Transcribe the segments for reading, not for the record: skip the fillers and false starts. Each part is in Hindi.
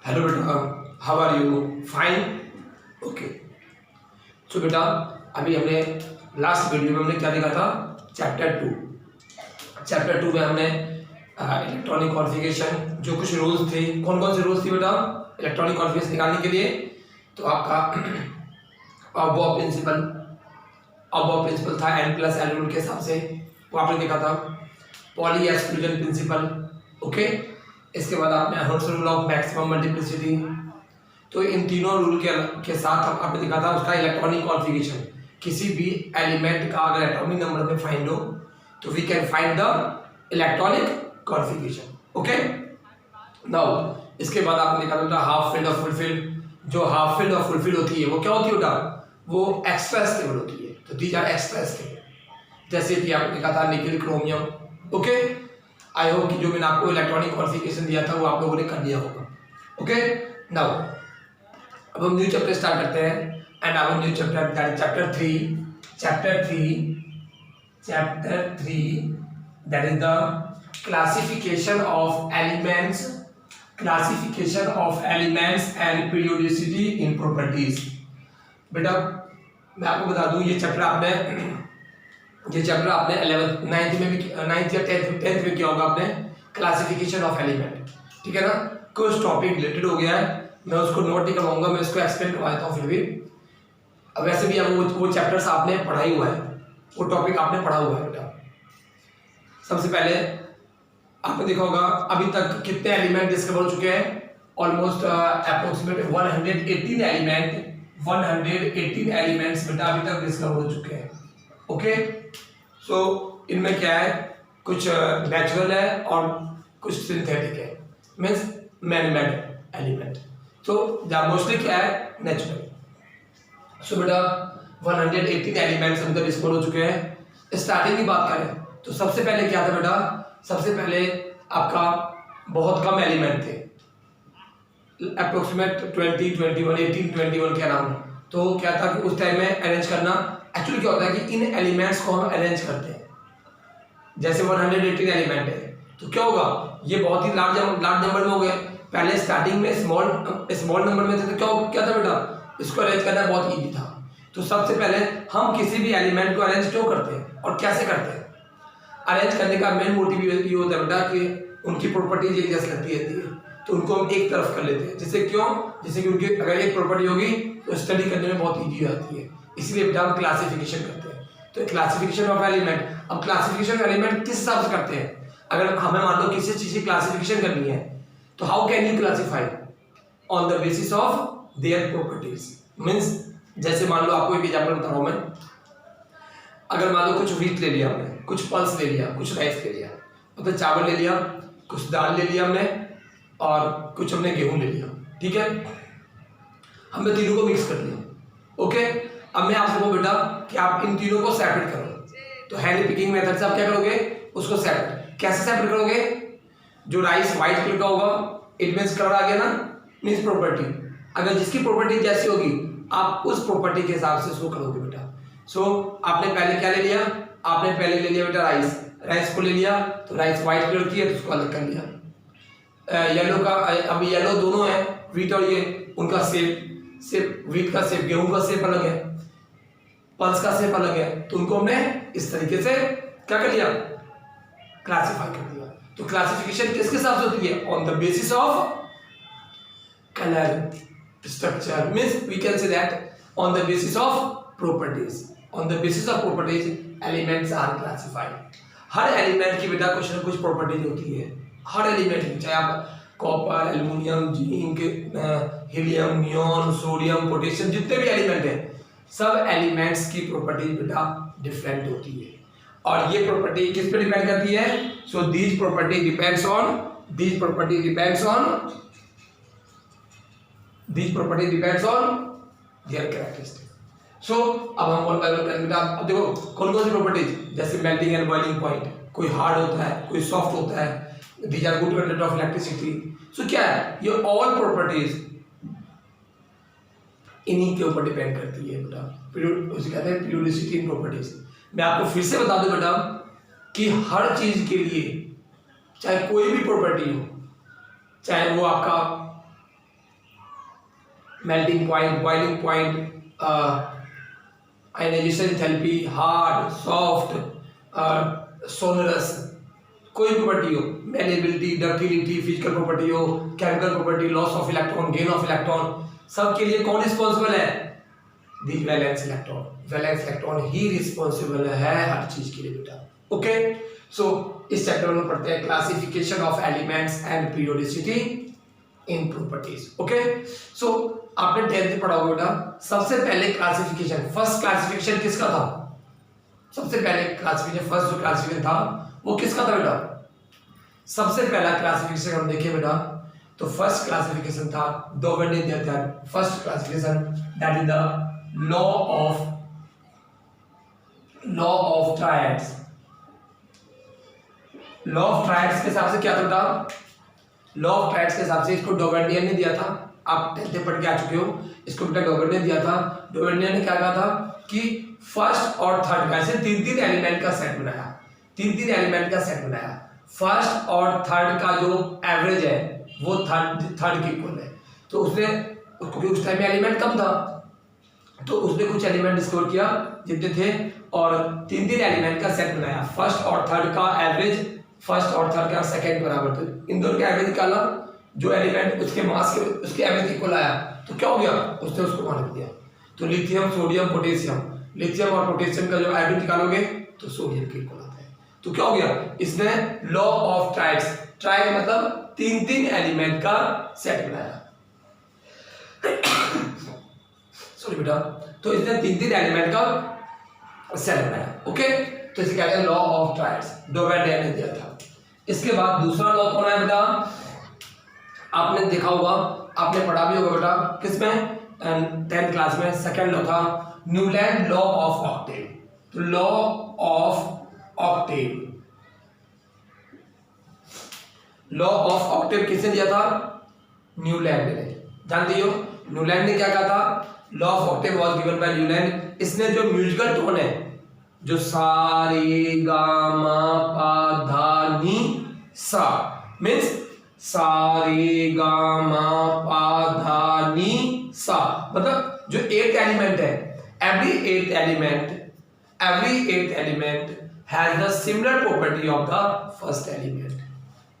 हेलो बेटा, how are you? Fine, okay. So बेटा, अभी हमने लास्ट वीडियो में हमने क्या देखा था? चैप्टर 2 में हमने इलेक्ट्रॉनिक कॉन्फ़िगरेशन जो कुछ रूल्स थे, कौन कौन से रूल्स थे बेटा इलेक्ट्रॉनिक कॉन्फ़िगरेशन निकालने के लिए? तो आपका अबॉव प्रिंसिपल था n+n रूल के हिसाब से, वो आपने देखा था। Poly exclusion principle, okay. इसके बाद आपने hertz rule of maximum multiplicity. तो इन तीनों रूल के साथ आपने देखा था उसका इलेक्ट्रॉनिक कॉन्फ़िगरेशन। किसी भी एलिमेंट का अगर एटॉमिक नंबर में फाइंड हो तो we can find the electronic configuration, okay. Now इसके बाद आपने देखा था हाफ फील्ड और फुल फील्ड। जो हाफ फील्ड और फुल फील्ड होती है वो क्या होती है बेटा? वो एक्स्ट्रा स्टेबल होती है। तो दीज आर एक्स्ट्रा स्टेबल, जैसे कि आपने देखा था nickel chromium, okay. I hope कि जो मैंने आपको इलेक्ट्रॉनिक कॉन्फ़िगरेशन दिया था वो आप लोगों ने कर लिया होगा, ओके। नाउ अब हम न्यू चैप्टर स्टार्ट करते हैं and our new chapter that is chapter 3 that is the classification of elements and periodicity in properties. बेटा मैं आपको बता दूं ये चैप्टर आपने 11th 9th या 10th में किया होगा आपने, क्लासिफिकेशन ऑफ एलिमेंट, ठीक है ना। कुछ टॉपिक रिलेटेड हो गया है, मैं उसको नोट नहीं करवाऊंगा, मैं इसको एक्सप्लेन करवाता हूँ फिर भी। अब वैसे भी वो चैप्टर्स आपने पढ़ा ही हुआ है, वो टॉपिक आपने पढ़ा हुआ है बेटा। सबसे पहले आपने देखा होगा अभी तक कितने एलिमेंट डिस्कवर हो चुके हैं? ऑलमोस्ट अप्रोक्सीमेट 118 एलिमेंट्स बेटा अभी तक डिस्कवर हो चुके हैं, ओके। सो इनमें क्या है, कुछ नेचुरल है और कुछ सिंथेटिक है, मीन्स मैन मेड एलिमेंट। तो मोस्टली क्या है, नेचुरल। सो बेटा 118 एलिमेंट्स अभी तक डिस्कवर हो चुके हैं। स्टार्टिंग की बात करें तो सबसे पहले क्या था बेटा? सबसे पहले आपका बहुत कम एलिमेंट थे, अप्रोक्सीमेट 18-21 के अराउंड। तो क्या था कि उस टाइम में अरेंज करना, एक्चुअली क्या होता है कि इन एलिमेंट्स को हम अरेंज करते हैं। जैसे 118 एलिमेंट है तो क्या होगा, ये बहुत ही लार्ज नंबर में हो गए। पहले स्टार्टिंग में स्मॉल नंबर में थे तो क्या था बेटा, इसको अरेंज करना बहुत ईजी था। तो सबसे पहले हम किसी भी एलिमेंट को अरेंज क्यों करते हैं और कैसे करते हैं? अरेंज करने का मेन मोटिव ये होता है बेटा कि उनकी प्रॉपर्टीज एक जैसी लगती रहती है, तो उनको हम एक तरफ कर लेते हैं। जिससे कि उनकी अगर एक प्रॉपर्टी होगी तो स्टडी करने में बहुत ईजी हो जाती है, इसलिए बेटा हम क्लासिफिकेशन करते हैं। तो क्लासिफिकेशन ऑफ एलिमेंट, अब क्लासिफिकेशन ऑफ एलिमेंट किस हिसाब से करते हैं? अगर हमें मान लो किसी चीज की क्लासिफिकेशन करनी है तो how can you classify? On the basis of their properties. Means जैसे मान लो आपको एक एग्जाम्पल बता रहा हूं मैं। अगर मान लो कुछ व्हीट ले लिया हमने, कुछ पल्स ले लिया, कुछ राइस ले लिया, मतलब चावल ले लिया, कुछ दाल ले लिया हमने और कुछ हमने गेहूं ले लिया, ठीक है। हमने तीनों को मिक्स कर लिया, ओके। अब मैं आपसे कहूं बेटा कि आप इन तीनों को सेपरेट करो, तो हैंड पिकिंग मेथड से आप क्या करोगे, उसको सेपरेट। कैसे सेपरेट करोगे? जो राइस व्हाइट कलर का होगा इट मींस कलर आ गया ना, मींस प्रॉपर्टी। अगर जिसकी प्रॉपर्टी जैसी होगी आप उस प्रॉपर्टी के हिसाब से उसको करोगे बेटा। सो आपने पहले क्या ले लिया? आपने पहले ले लिया बेटा राइस को ले लिया, तो राइस व्हाइट कलर की है तो उसको अलग कर लिया। येलो का, अब येलो दोनों है, व्हीट और ये, उनका शेप व्हीट का शेप, गेहूं का शेप अलग है, पल्स का शेप अलग है, तो उनको हमने इस तरीके से क्या कर लिया, क्लासिफाई कर दिया। तो क्लासिफिकेशन किसके हिसाब से होती है? On the basis of colour structure, means we can say that on the basis of properties. On the basis of properties elements are classified. हर एलिमेंट की बेटा कुछ ना कुछ प्रॉपर्टीज होती है, हर एलिमेंट की, चाहे आप copper, aluminium, zinc, helium, neon, sodium, potassium, जितने भी एलिमेंट हैं, सब एलिमेंट्स की प्रॉपर्टीज बेटा डिफरेंट होती है। और ये प्रॉपर्टी किस पे डिपेंड करती है? So these property depends on their characteristic. So अब हम वन बाय वन करेंगे। अब देखो कौन कौन सी प्रॉपर्टीज, जैसे मेल्टिंग एंड बॉइलिंग पॉइंट, कोई हार्ड होता है, कोई सॉफ्ट होता है, these are good conductor of electricity. So क्या है, ये ऑल प्रॉपर्टीज इन्हीं के ऊपर डिपेंड करती है बेटा, उसे कहते हैं पीरियोडिसिटी इन प्रॉपर्टीज। मैं आपको फिर से बता दूं बेटा कि हर चीज के लिए, चाहे कोई भी प्रॉपर्टी हो, चाहे वो आपका melting point, boiling point, ionisation enthalpy, hard, soft, sonorous, कोई प्रॉपर्टी हो, मेलेबिलिटी, डक्टिलिटी, फिजिकल प्रॉपर्टी हो, chemical property, loss of electron, gain of electron, सब के लिए कौन रिस्पॉन्सिबल है? The valence electron. Valence electron ही रिस्पॉन्सिबल है हर चीज के लिए बेटा। ओके, सो इस चैप्टर में पढ़ते हैं classification of elements and periodicity in properties. Okay, so आपने 10th में पढ़ा होगा बेटा। सबसे पहले क्लासिफिकेशन, फर्स्ट क्लासिफिकेशन किसका था? सबसे पहले क्लासिफिकेशन, फर्स्ट जो क्लासिफिकेशन था वो किसका था बेटा? सबसे पहला क्लासिफिकेशन हम देखें बेटा तो फर्स्ट क्लासिफिकेशन था डोवेन ने दिया था। First classification that is the law of triads. Law of triads के हिसाब से क्या था बेटा? लॉ ऑफ ट्रायड्स के हिसाब से इसको डोवेनियर ने दिया था। आप 10th पढ़ के आ चुके हो। इसको बेटा डोवेनियर ने दिया था। डोवेनियर ने क्या कहा था कि फर्स्ट और थर्ड का, ऐसे तीन एलिमेंट का सेट बनाया। तीन एलिमेंट का सेट बनाया। फर्स्ट और थर्ड का जो एवरेज है वो थर्ड के इक्वल है। तो उसने, क्योंकि उस टाइम में एलिमेंट कम था तो उसने कुछ एलिमेंट डिस्कवर किया जितने थे और तीन एलिमेंट का सेट बनाया। फर्स्ट और थर्ड का एवरेज, फर्स्ट और थर्ड का सेकंड बराबर, तो इन दोनों का एवरेज निकाला। जो एलिमेंट उसके मास के उसके एवरेज इक्वल आया तो क्या हो गया? उसने उसको मान दिया। तो लिथियम, सोडियम, पोटेशियम, लिथियम और पोटेशियम का जो एवरेज निकालोगे तो सोडियम के इक्वल आता है। तो क्या हो गया? इसने लॉ ऑफ ट्राइड्स, ट्राइड मतलब तीन एलिमेंट का सेट बनाया। सॉरी बेटा, तो इसने तीन एलिमेंट का सेट बनाया। ओके, तो इसे कहते हैं लॉ ऑफ ट्राइड्स। डोवेनियर ने दिया था। इसके बाद दूसरा लॉ कौन है बेटा? आपने देखा होगा, आपने पढ़ा भी होगा बेटा, किसमें? 10th क्लास में। सेकंड लॉ था न्यूलैंड लॉ ऑफ ऑक्टेव। तो law of Octave, law of Octave किसने दिया था? न्यूलैंड ने। जानते हो न्यूलैंड ने क्या कहा था? Law of octave was given by Newland. इसने जो म्यूजिकल टोन है, जो सा रे गा मा पा धा नी सा, मींस सा रे गा मा पा धा नी सा, मतलब जो 8th एलिमेंट है, every eighth element has the similar property of the first element.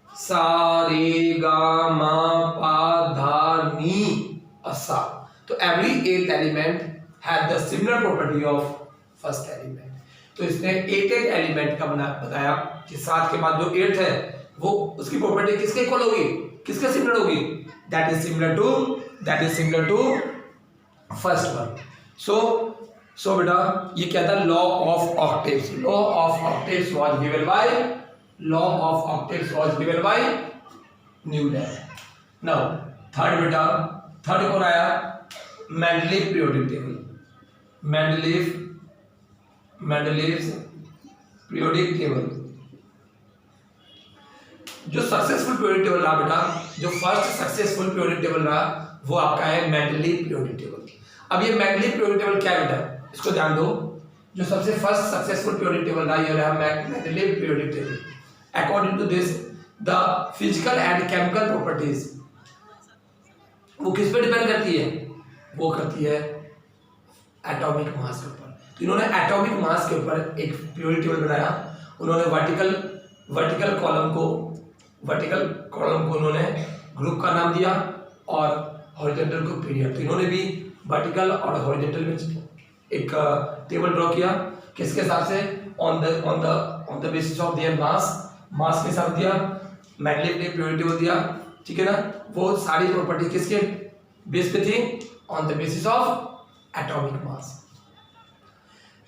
सा रे गा मा पा धा नी सा। तो every 8th element has the similar property of first element. तो इसने 8th एलिमेंट का बताया कि 7 के बाद जो 8th है वो उसकी प्रॉपर्टी किसके इक्वल होगी, किसके सिमिलर होगी? That is similar to first one. So बेटा ये क्या था? Law of octaves. Law of octaves was given by Newland. Now third बेटा, थर्ड कौन आया? Mendeleev periodic table. Mendeleev's periodic table. जो सक्सेसफुल पीरियोडिक टेबल रहा बेटा, जो फर्स्ट सक्सेसफुल पीरियोडिक टेबल रहा वो आपका है मेंडलीव पीरियोडिक टेबल। अब ये मेंडलीव पीरियोडिक टेबल क्या है बेटा? इसको ध्यान दो। जो सबसे फर्स्ट सक्सेसफुल पीरियोडिक टेबल रहा ये रहा Mendeleev periodic table. According to this the physical and chemical properties वो किस पे डिपेंड करती है? वो करती है एटॉमिक मास के ऊपर। तो इन्होंने एटॉमिक मास के ऊपर एक पीरियोडिक टेबल बनाया। उन्होंने वर्टिकल कॉलम को उन्होंने ग्रुप का नाम दिया और हॉरिजॉन्टल को पीरियड। तो इन्होंने भी वर्टिकल और हॉरिजॉन्टल में एक टेबल ड्रॉ किया। किसके हिसाब से? On the basis of their mass के साथ दिया। मेंडलीव ने पीरियोडिक टेबल दिया, ठीक है ना? वो सारी प्रॉपर्टी किसके बेस पे थी? On the basis of atomic mass.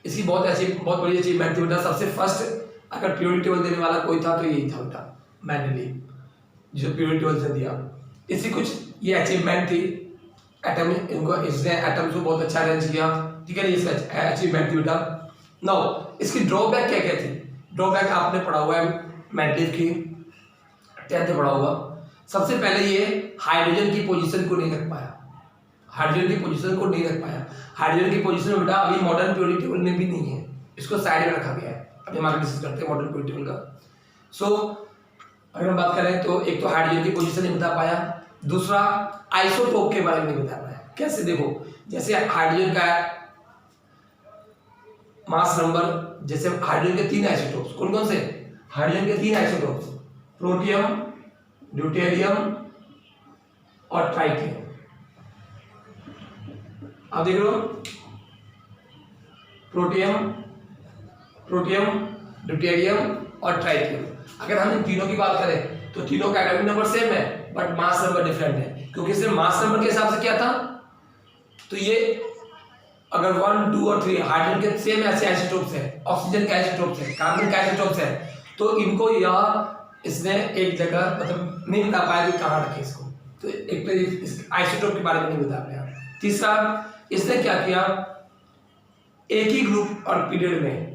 इसकी बहुत बड़ी अचीवमेंट थी बेटा। सबसे फर्स्ट अगर पीरियोडिक टेबल देने वाला कोई था तो यही था बेटा, मेंडलीव, जो पीरियोडिक टेबल से दिया। इसकी कुछ ये अचीवमेंट थी। एटॉमिक, इनको इसने एटम्स को बहुत अच्छा अरेंज किया, ठीक है ना? इसका अचीवमेंट थी बेटा। नाउ इसकी ड्रॉबैक क्या क्या थी? ड्रॉबैक आपने पढ़ा हुआ है मेंडलीव की, 10th में पढ़ा हुआ। सबसे पहले ये हाइड्रोजन की पोजीशन को नहीं रख पाया। हाइड्रोजन की पोजीशन बेटा अभी मॉडर्न पीरियोडिक टेबल में भी नहीं है। इसको साइड में रखा गया है। अभी हम आगे डिस्कस करते हैं मॉडर्न पीरियोडिक टेबल का। सो अगर हम बात करें तो एक तो हाइड्रोजन की पोजीशन नहीं बता पाया, दूसरा आइसोटोप के बारे में नहीं बता पाया। कैसे देखो, जैसे हाइड्रोजन का मास नंबर, जैसे हाइड्रोजन के 3 आइसोटोप्स, कौन कौन से? हाइड्रोजन के 3 आइसोटोप्स, प्रोटियम, ड्यूटेरियम और ट्राइटियम। आप देख लो, प्रोटियम, ड्यूटेरियम और ट्राइटियम। अगर हम इन तीनों की बात करें तो तीनों का एटॉमिक नंबर सेम है बट मास नंबर डिफरेंट है, क्योंकि सिर्फ मास नंबर के हिसाब से क्या था, तो ये अगर 1, 2 और 3 हाइड्रोजन के सेम ऐसे आइसोटोप्स है, ऑक्सीजन के आइसोटोप्स है, कार्बन के आइसोटोप्स है, तो इनको यह इसने एक जगह मतलब नहीं बता पाया कि कहाँ रखे इसको, तो एक तो इस आइसोटोप के बारे में नहीं बता पाया। तीसरा, इसने क्या किया, एक ही ग्रुप और पीरियड में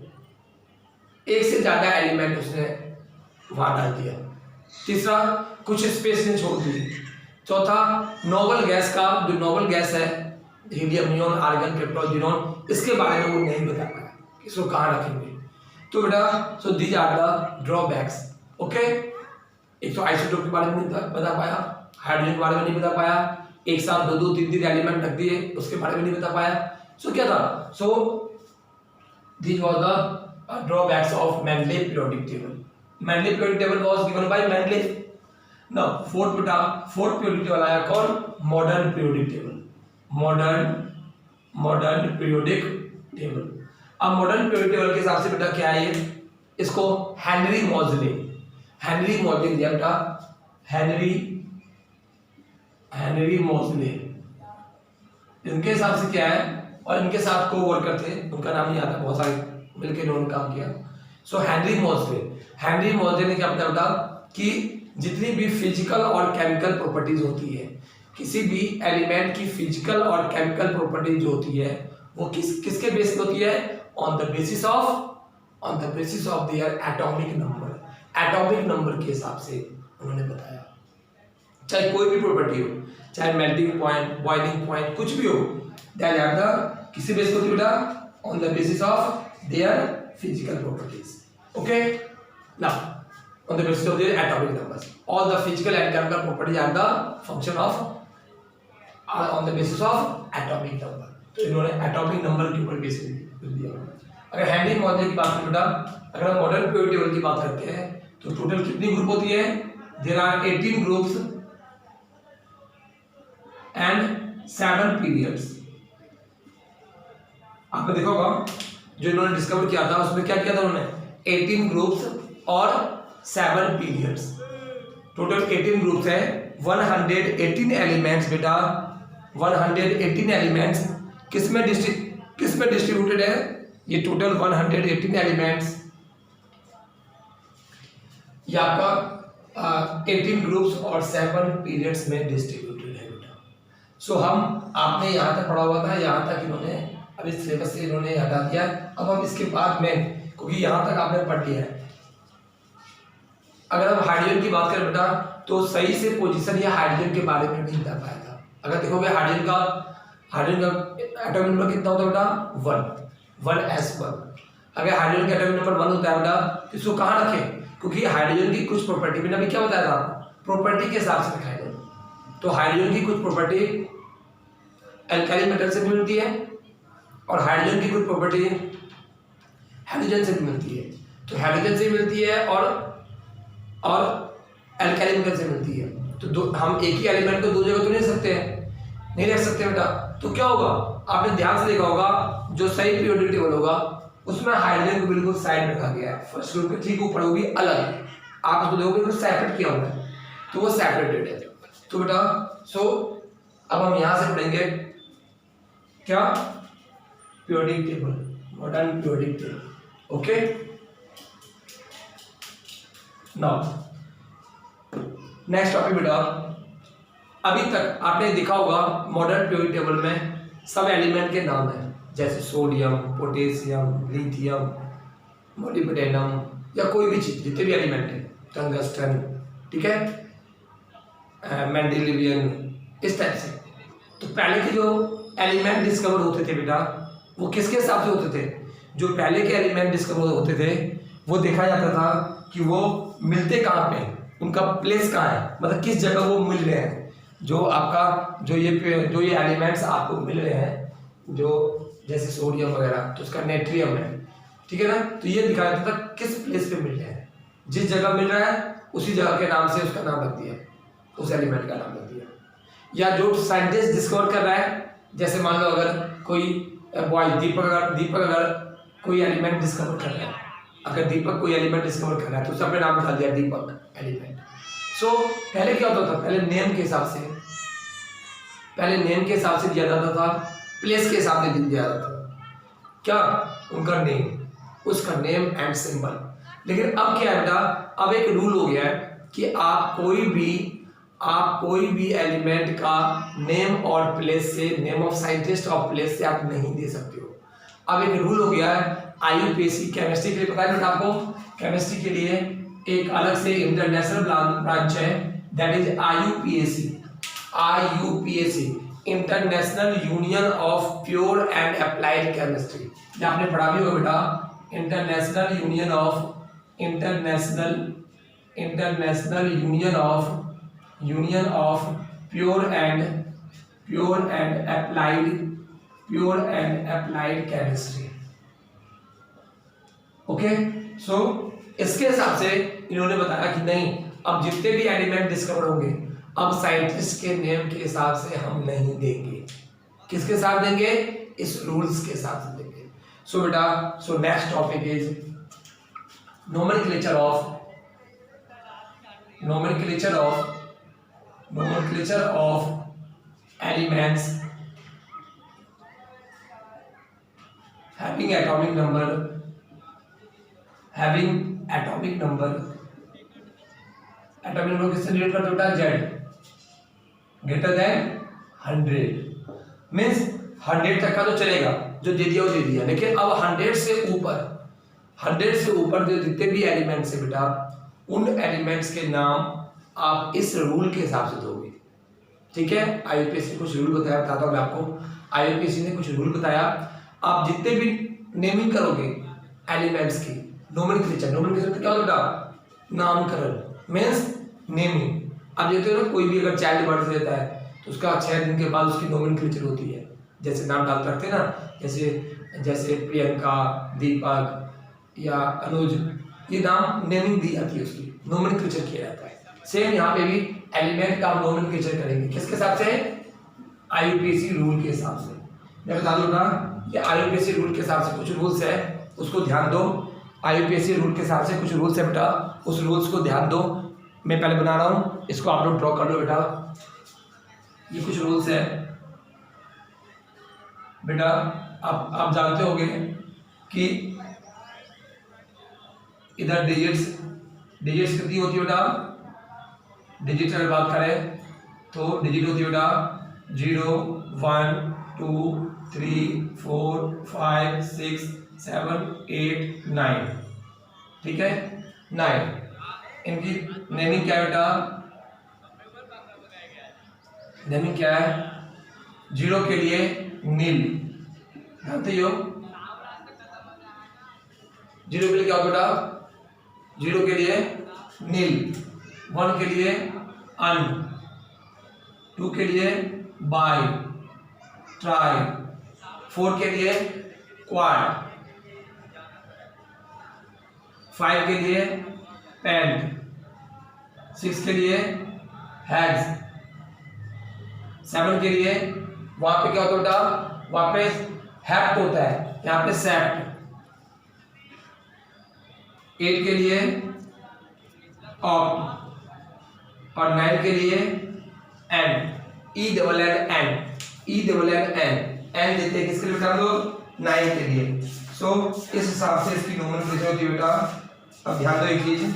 एक से ज्यादा एलिमेंट उसने वहां डाल दिया। तीसरा, कुछ स्पेस ने छोड़ दी। चौथा, नोबल गैस का जो नोबल गैस है helium, neon, argon, krypton, xenon, इसके बारे में वो नहीं बता पाया कि इसको कहाँ रखेंगे। तो बेटा so these are the drawbacks. Okay, एक तो आइसोटोप के बारे में नहीं बता पाया, हाइड्रोजन के बारे में नहीं बता पाया, एक साथ 2, 3 एलिमेंट रख दिए उसके बारे में नहीं बता पाया। सो क्या था, so these was the drawbacks of Mendeleev periodic table. Mendeleev periodic table was given by Mendeleev. Now fourth periodic table आया कौन, modern periodic table, modern periodic table। अब modern periodic table के हिसाब से बेटा क्या है ये, इसको हेनरी मॉजले दिया बेटा, हेनरी मॉजले, इनके हिसाब से क्या है, और इनके साथ को वर्कर थे, उनका नाम नहीं आता, बहुत सारे मिलकर इन्होंने काम किया। सो हेनरी मॉजले ने क्या बताया बेटा कि जितनी भी फिजिकल और केमिकल प्रॉपर्टीज होती है, किसी भी एलिमेंट की फिजिकल और केमिकल प्रॉपर्टीज जो होती है वो किसके बेस पे होती है, on the basis of their atomic number के हिसाब से उन्होंने बताया। चाहे कोई भी प्रॉपर्टी हो, चाहे मेल्टिंग पॉइंट, बॉइलिंग पॉइंट, कुछ भी हो, दैट आर द किसी बेस पे होती है बेटा, on the basis of their physical properties. Okay, now on the basis of their atomic numbers, all the physical and chemical properties are the function of on the basis of atomic number। तो इन्होंने एटॉमिक नंबर के ऊपर बेस दिया। अगर हेनरी मॉजले की बात करें बेटा, अगर हम मॉडर्न पीरियोडिक टेबल की बात करते हैं तो टोटल कितनी ग्रुप होती है, there are 18 groups and 7 periods. आपने देखा होगा जो इन्होंने डिस्कवर किया था उसमें क्या किया था उन्होंने, 18 ग्रुप्स और 7 पीरियड्स। टोटल 18 ग्रुप्स है, 118 एलिमेंट्स बेटा, 118 एलिमेंट्स किस में डिस्ट्रीब्यूटेड है, ये टोटल 118 एलिमेंट्स ये आपका 18 ग्रुप्स और 7 पीरियड्स में डिस्ट्रीब्यूटेड है बेटा। सो हम आपने यहाँ तक पढ़ा हुआ था, यहाँ तक इन्होंने अब इस सिलेबस से इन्होंने हटा दिया। अब हम इसके बाद में, क्योंकि यहाँ तक आपने पढ़ लिया है, अगर हम हाइड्रोजन की बात करें बेटा तो सही से पोजीशन या हाइड्रोजन के बारे में नहीं बता पाया था। अगर देखोगे हाइड्रोजन का एटॉमिक नंबर कितना होता है बेटा, 1s1। अगर हाइड्रोजन का एटॉमिक नंबर 1 होता है बेटा तो इसको कहाँ रखें, क्योंकि हाइड्रोजन की कुछ प्रॉपर्टी मैंने अभी क्या बताया था, प्रॉपर्टी के हिसाब से रखा है। तो हाइड्रोजन की कुछ प्रॉपर्टी एल्काइल मेटल से मिलती है और हाइड्रोजन की कुछ प्रॉपर्टी हाइड्रोजन से भी मिलती है। तो हाइड्रोजन से मिलती है और एल्काइल मेटल से मिलती है। तो हम एक ही एलिमेंट को दो जगह तो नहीं रख सकते बेटा। तो क्या होगा, आपने ध्यान से देखा होगा जो सही पीरियोडिक टेबल होगा उसमें हाइड्रोजन को बिल्कुल साइड रखा गया है, फर्स्ट ग्रुप के ठीक ऊपर होगी अलग, आप उसको देखोगे तो सेपरेट किया हुआ है, तो वो सेपरेटेड है। तो बेटा अब हम यहां से पढ़ेंगे क्या, periodic table, modern periodic table. Okay, now next topic बेटा, अभी तक आपने देखा होगा मॉडर्न पीरियोडिक टेबल में सब एलिमेंट के नाम हैं, जैसे सोडियम, पोटेशियम, लिथियम, मोलिब्डेनम या कोई भी चीज, जितने भी एलिमेंट है, टंगस्टन, ठीक है, मेंडेलिवियन, इस टाइप से। तो पहले के जो एलिमेंट डिस्कवर होते थे बेटा वो किसके हिसाब से होते थे, जो पहले के एलिमेंट डिस्कवर होते थे वो देखा जाता था कि वो मिलते कहाँ पे, उनका प्लेस कहाँ है, मतलब किस जगह वो मिल रहे हैं। जो आपका जो ये एलिमेंट्स आपको मिल रहे हैं, जो जैसे सोडियम वगैरह, तो उसका नेट्रियम है, ठीक है ना। तो ये दिखा देता था किस प्लेस पे मिल रहे हैं, जिस जगह मिल रहा है उसी जगह के नाम से उसका नाम रख दिया, उस एलिमेंट का नाम रख दिया। या जो साइंटिस्ट डिस्कवर कर रहा है, जैसे मान लो अगर कोई बॉय दीपक अगर कोई एलिमेंट डिस्कवर कर रहा है, अगर दीपक कोई एलिमेंट डिस्कवर कर रहा है तो उसने अपने नाम डाल दिया दीपक एलिमेंट। सो पहले क्या होता था, पहले नेम के हिसाब से दिया जाता था, प्लेस के हिसाब से दिया जाता था, क्या उनका नेम, उसका नेम एंड सिंबल। लेकिन अब क्या है बेटा, अब एक रूल हो गया है कि आप कोई भी एलिमेंट का नेम और प्लेस से, नेम ऑफ साइंटिस्ट और प्लेस से आप नहीं दे सकते हो। अब एक रूल हो गया है IUPAC, केमिस्ट्री के लिए पता है बेटा आपको, केमिस्ट्री के लिए एक अलग से इंटरनेशनल ब्रांच है, that is IUPAC, international union of pure and applied chemistry. ये आपने पढ़ा भी होगा बेटा, international union of pure and applied chemistry. Okay, so इसके हिसाब से इन्होंने बताया कि नहीं, अब जितने भी एलिमेंट डिस्कवर होंगे अब साइंटिस्ट के नेम के हिसाब से हम नहीं देंगे, किसके साथ देंगे, इस रूल्स के साथ देंगे। सो बेटा, so next topic is nomenclature of elements having atomic number किससे रिलेट करते बेटा, Z ग्रेटर देन 100, मीन्स 100 तक का तो चलेगा, जो दे दिया वो दे दिया, लेकिन अब 100 से ऊपर जो जितने भी एलिमेंट्स है बेटा, उन एलिमेंट्स के नाम आप इस रूल के हिसाब से दोगे, ठीक है। IUPAC ने कुछ रूल बताया, बताता हूँ मैं आपको। IUPAC ने कुछ रूल बताया, आप जितने भी नेमिंग करोगे एलिमेंट्स की, नोमेनक्लेचर क्या होता है, नामकरण मीन्स नेमिंग। अब देखते हो ना, कोई भी अगर चाइल्ड बर्थ देता है तो उसका 6 दिन के बाद उसकी नोमेनक्लेचर होती है, जैसे नाम डालते रखते हैं ना, जैसे प्रियंका, दीपक या अनुज, ये नाम नेमिंग दी जाती है, उसकी नोमेनक्लेचर किया जाता है। सेम यहाँ पे भी एलिमेंट का नोमेनक्लेचर करेंगे, किसके हिसाब से, IUPAC रूल के हिसाब से। मैं बता दूंगा कि IUPAC रूल के हिसाब से कुछ रूल्स है, उसको ध्यान दो। IUPAC रूल के हिसाब से कुछ रूल्स है बेटा, उस रूल्स को ध्यान दो। मैं पहले बना रहा हूँ, इसको आप लोग ड्रॉ कर लो बेटा। ये कुछ रूल्स है बेटा, आप जानते होंगे कि इधर डिजिट्स कितनी होती है बेटा, डिजिट अगर बात करें तो डिजिट होती है बेटा 0 1 2 3 4 5 6 7 8 9, ठीक है, 9। इनकी नेमिंग क्या है बेटा, नेमिंग क्या है, 0 के लिए नील, जानते हो 0 के लिए क्या होता बेटा, 0 के लिए नील, 1 के लिए अन, 2 के लिए बाय, ट्राई, 4 के लिए क्वाड, 5 के लिए पेंट, 6 के लिए हैग्स, 7 के लिए, वहां पे क्या होता है बेटा, वहां पे हैप्ट होता है, यहाँ पे सेप्ट, 8 के लिए ऑप्ट, और 9 के लिए N, E double N N देते हैं किसके लिए बेटा, तो 9 के लिए। सो इस हिसाब से इसकी नोमेनक्लेचर होती है बेटा। अब ध्यान दो एक चीज,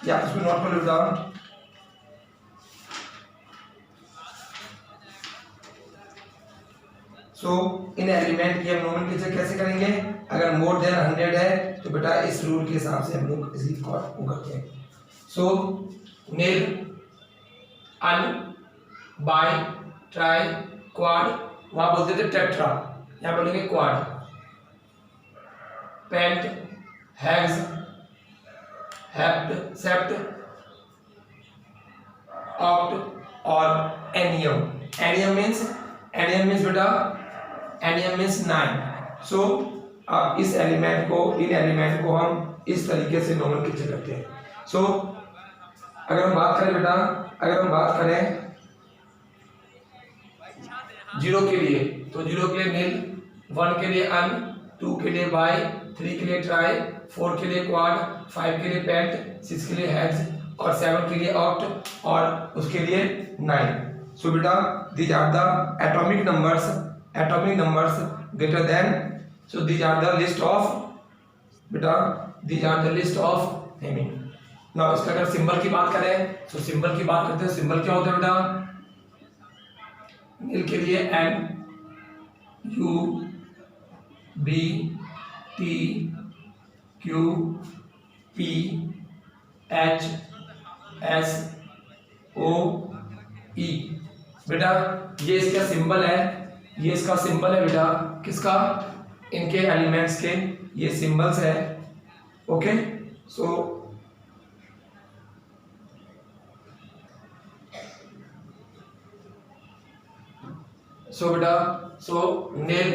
या इसको नोट कर लो बेटा। सो इन एलिमेंट की हम नोमेनक्लेचर कैसे करेंगे, अगर मोर देन 100 है तो बेटा इस रूल के हिसाब से हम लोग इसी को करते हैं। So nil, un, bi, tri, quad, वहां बोलते थे टेट्रा, यहां बोलेंगे quad, pent, hex, hept, sept, oct, और एनियम। एनियम मीन्स बेटा, एनियम मीन्स 9। सो अब इस एलिमेंट को, इन एलिमेंट को हम इस तरीके से नोमेनक्लेचर करते हैं। सो अगर हम बात करें बेटा, अगर हम बात करें 0 के लिए, तो 0 के लिए नील, 1 के लिए अन, 2 के लिए बाई, 3 के लिए ट्राई, 4 के लिए क्वाड, 5 के लिए पेंट, 6 के लिए हेक्स और 7 के लिए ऑक्ट और उसके लिए 9। सो बेटा these are the atomic numbers greater than, so these are the list of, बेटा these are the list of naming. Now इसका अगर सिंबल की बात करें तो सिंबल की बात करते हैं। सिंबल क्या होता है बेटा? नील के लिए N, U, B, T, Q, P, H, S, O, E. बेटा ये इसका सिंबल है, ये इसका सिंबल है बेटा, किसका? इनके एलिमेंट्स के ये सिंबल्स है। ओके, सो बेटा, nil,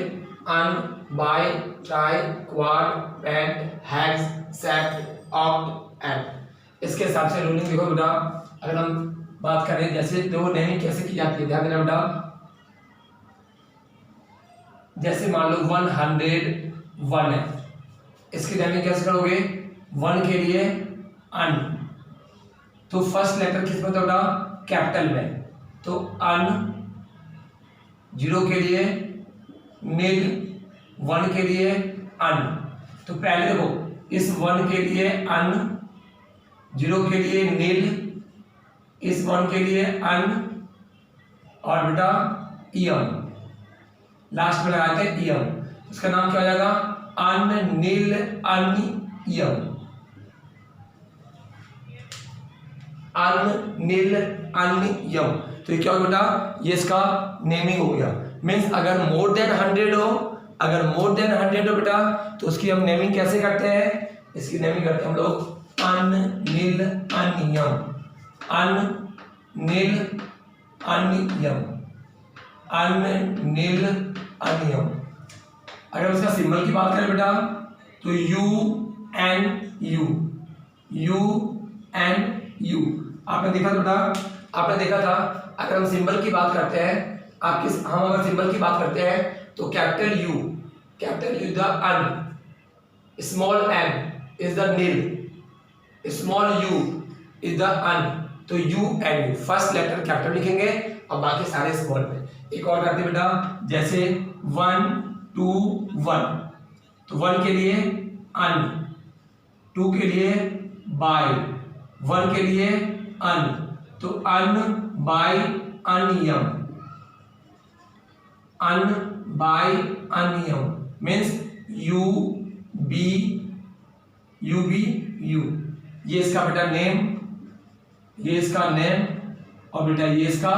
un, bi, tri, quad, pent, hex, sept, oct, enn. इसके हिसाब से रूलिंग देखो बेटा, अगर हम बात करें जैसे दो नेमिंग कैसे की जाती है, ध्यान देना बेटा। जैसे मान लो 101 है, इसकी नेमिंग कैसे करोगे? 1 के लिए अन, तो फर्स्ट लेटर किस में बेटा? कैपिटल में, तो अन। 0 के लिए नील, 1 के लिए अन। तो पहले देखो इस 1 के लिए अन, 0 के लिए नील, इस 1 के लिए अन और बेटा इयम, लास्ट में लगाते हैं इयम। उसका नाम क्या हो जाएगा? अन, नील, अन, इयम। अन, नील, अन, यम। तो ये क्या हो बेटा? ये इसका नेमिंग हो गया। मीन्स अगर मोर देन 100 हो, अगर मोर देन 100 हो बेटा, तो उसकी हम नेमिंग कैसे करते हैं? इसकी नेमिंग करते हैं हम लोग अन, नील, अन, यम, अन, नील, अन, यम, अन, नील, अन, यम। अगर उसका सिंबल की बात करें बेटा, तो U N U, U N U. आपने देखा था बेटा, आपने देखा था अगर हम सिंबल की बात करते हैं, हम अगर सिंबल की बात करते हैं तो capital U the un, small N is the nil, small U is the un, तो U N U first letter capital लिखेंगे और बाकी सारे स्मॉल में। एक और करते बेटा, जैसे 1 2 1, तो 1 के लिए अन, 2 के लिए बाय, 1 के लिए अन, तो un, bi, unium, un, bi, unium means U B U. ये इसका बेटा नेम, ये इसका नेम और बेटा ये इसका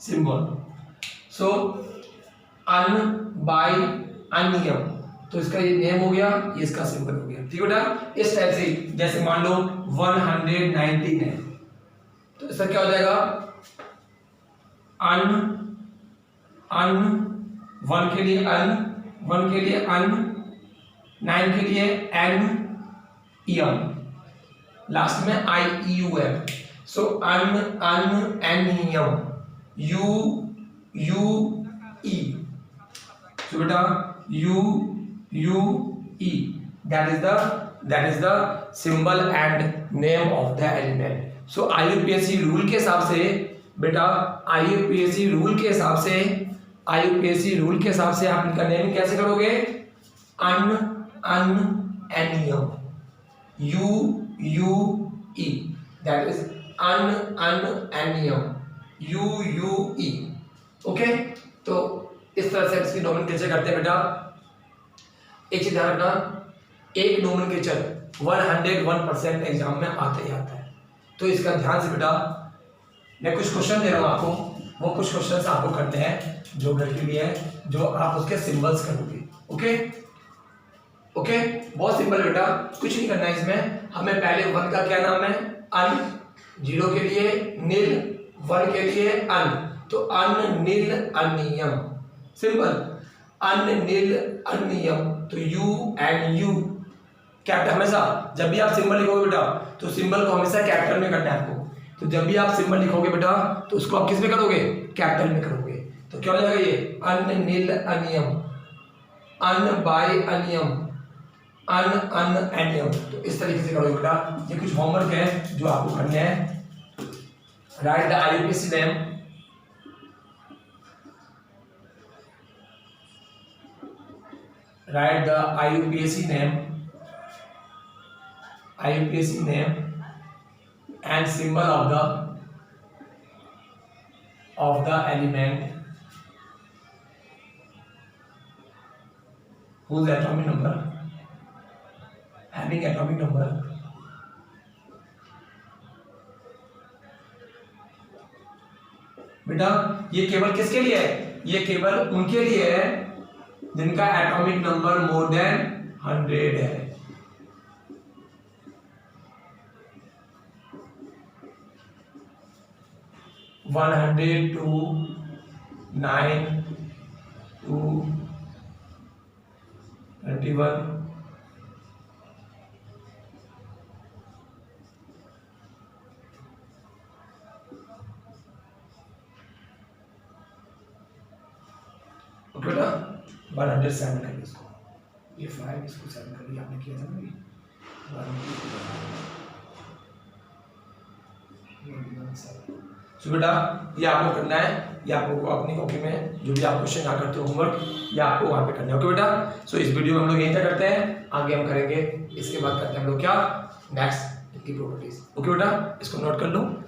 सिंबल। सो अन, बाय, अनियम, तो इसका ये नेम हो गया, ये इसका सिंबल हो गया। ठीक है बेटा, इस टाइप से। जैसे मान लो 119 है, तो इसका क्या हो जाएगा? अन, 1 के लिए अन, 1 के लिए अन, 9 के लिए एन, इयम, लास्ट में आई ई यू एम। सो अन, एनियम, यू ई। तो बेटा you E, that is the symbol and name of the element. So IUPAC rule के हिसाब से बेटा, IUPAC रूल के हिसाब से आप इनका नेम कैसे करोगे? Un, ennium, U E, that is un, ennium, U E. Okay, तो इस तरह से इसकी नोमेनक्लेचर करते हैं बेटा। एक चीज ध्यान रखना, एक नोमेनक्लेचर 101% एग्जाम में आते ही आता है, तो इसका ध्यान से बेटा। मैं कुछ क्वेश्चन दे रहा हूँ आपको, वो कुछ क्वेश्चन आपको करते हैं जो घर के लिए है, जो आप उसके सिंबल्स करोगे। ओके, बहुत सिंपल है बेटा, कुछ नहीं करना है इसमें। हमें पहले 1 का क्या नाम है? अन, 0 के लिए नील, 1 के लिए अन, तो अन नील अनियम, सिंपल, अन नील अनियम। तो यू एंड यू कैपिटल, हमेशा जब भी आप सिंबल लिखोगे बेटा तो सिंबल को हमेशा कैपिटल में करना है आपको। तो जब भी आप सिंबल लिखोगे बेटा तो उसको आप किस में करोगे, कैपिटल में करोगे। तो क्या हो जाएगा ये अन नील अनियम, अन बाय अनियम, अन एनियम। तो इस तरीके से करोगे बेटा। ये कुछ होमवर्क है जो आपको करने हैं। Right the IUPAC name, right the IUPAC name, IUPAC name and symbol of the element whose atomic number, having atomic number बेटा ये केवल किसके लिए है, ये केवल उनके लिए है जिनका एटॉमिक नंबर मोर देन 100 है। वन 100 2 9 2 21 ओके बेटा 107 कर इसको, ये 5 इसको 7 कर दिया आपने, किया था ना सो बेटा ये आपको करना है, ये आपको अपनी कॉपी में जो भी आप क्वेश्चन यहाँ करते हो होमवर्क, ये आपको वहाँ पे करना है। ओके बेटा, सो इस वीडियो में हम लोग यहीं तक करते हैं, आगे हम करेंगे इसके बाद करते हैं हम लोग क्या नेक्स्ट की प्रॉपर्टीज। ओके बेटा, इसको नोट कर लो।